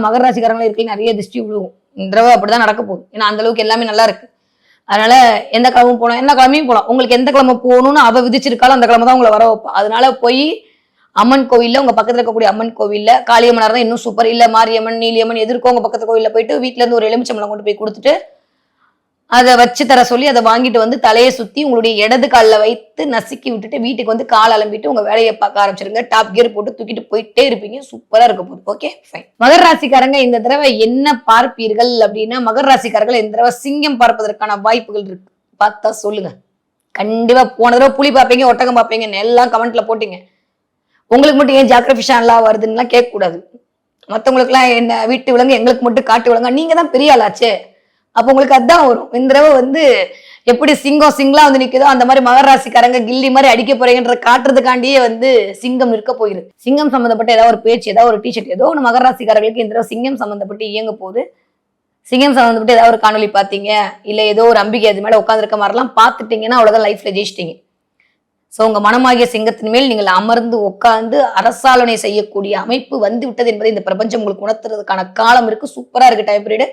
மகர ராசிக்காரங்களும் இருக்கு நிறைய திருஷ்டி விழுவும். இந்த தடவை அப்படிதான் நடக்க போகுது. ஏன்னா அந்த அளவுக்கு எல்லாமே நல்லா இருக்கு. அதனால எந்த கிழமும் போலாம், எந்த கிழமையும் போலாம். உங்களுக்கு எந்த கிழமை போகணும்னு அவ விதிச்சிருக்காலும் அந்த கிழமை தான் உங்களை வர வைப்பா. அதனால போய் அம்மன் கோவில்ல, உங்க பக்கத்துல இருக்கக்கூடிய அம்மன் கோவில்ல, காளியம்மனா இருந்தா இன்னும் சூப்பர், இல்ல மாரியம்மன், நீலியம்மன் எதிர்க்கோ உங்க பக்கத்து கோவில்ல போயிட்டு வீட்டுல இருந்து ஒரு எலுமிச்சம்பழம் கொண்டு போய் கொடுத்துட்டு அதை வச்சு தர சொல்லி அதை வாங்கிட்டு வந்து தலையை சுத்தி உங்களுடைய இடது காலில் வைத்து நசுக்கி விட்டுட்டு வீட்டுக்கு வந்து கால் அலம்பிட்டு உங்க வேலையை பார்க்க ஆரம்பிச்சிருங்க. டாப் கியர் போட்டு தூக்கிட்டு போயிட்டே இருப்பீங்க. சூப்பரா இருக்க போகுது. Okay fine. மகர ராசிக்காரங்க இந்த தடவை என்ன பார்ப்பீர்கள் அப்படின்னா, மகர ராசிக்காரர்கள் இந்த தடவை சிங்கம் பார்ப்பதற்கான வாய்ப்புகள் இருக்கு. பார்த்தா சொல்லுங்க. கண்டிப்பா போன தடவை புலி பார்ப்பீங்க, ஒட்டகம் பார்ப்பீங்க, எல்லாம் கமெண்ட்ல போட்டீங்க. உங்களுக்கு மட்டும் ஏன் ஜாக்ரபிஷா எல்லாம் வருதுன்னு கேட்க கூடாது. மற்றவங்களுக்கு எல்லாம் என்ன வீட்டு விலங்கு, எங்களுக்கு மட்டும் காட்டு விலங்கு, நீங்க தான் பெரிய ஆளாச்சே. அப்ப உங்களுக்கு அதுதான் வரும். இந்த தடவை வந்து எப்படி சிங்கம் சிங்களா வந்து நிக்குதோ அந்த மாதிரி மகர ராசிக்காரங்க கில்லி மாதிரி அடிக்க போறீங்கன்ற காட்டுறதுக்காண்டியே வந்து சிங்கம் நிற்க போயிரு. சிங்கம் சம்பந்தப்பட்ட ஏதாவது ஒரு பேச்சு, ஏதாவது ஒரு டிஷர்ட், ஏதோ ஒன்று மகர ராசிக்காரர்களுக்கு இந்த தடவை சிங்கம் சம்பந்தப்பட்டு இயங்க போகுது. சிங்கம் சம்பந்தப்பட்டு ஏதாவது ஒரு காணொலி பார்த்தீங்க, இல்ல ஏதோ ஒரு அம்பிகை அது மேல உட்காந்துருக்க மாதிரிலாம் பார்த்துட்டீங்கன்னா அவ்வளவுதான், லைஃப்ல ஜெயிச்சிட்டீங்க. சோ உங்க மனமாகிய சிங்கத்தின் மேல் நீங்கள் அமர்ந்து உட்கார்ந்து அரசாலனை செய்யக்கூடிய அமைப்பு வந்து விட்டது என்பதை இந்த பிரபஞ்சம் உங்களுக்கு உணர்த்துறதுக்கான காலம் இருக்கு. சூப்பரா இருக்கு டைம் பீரியட்.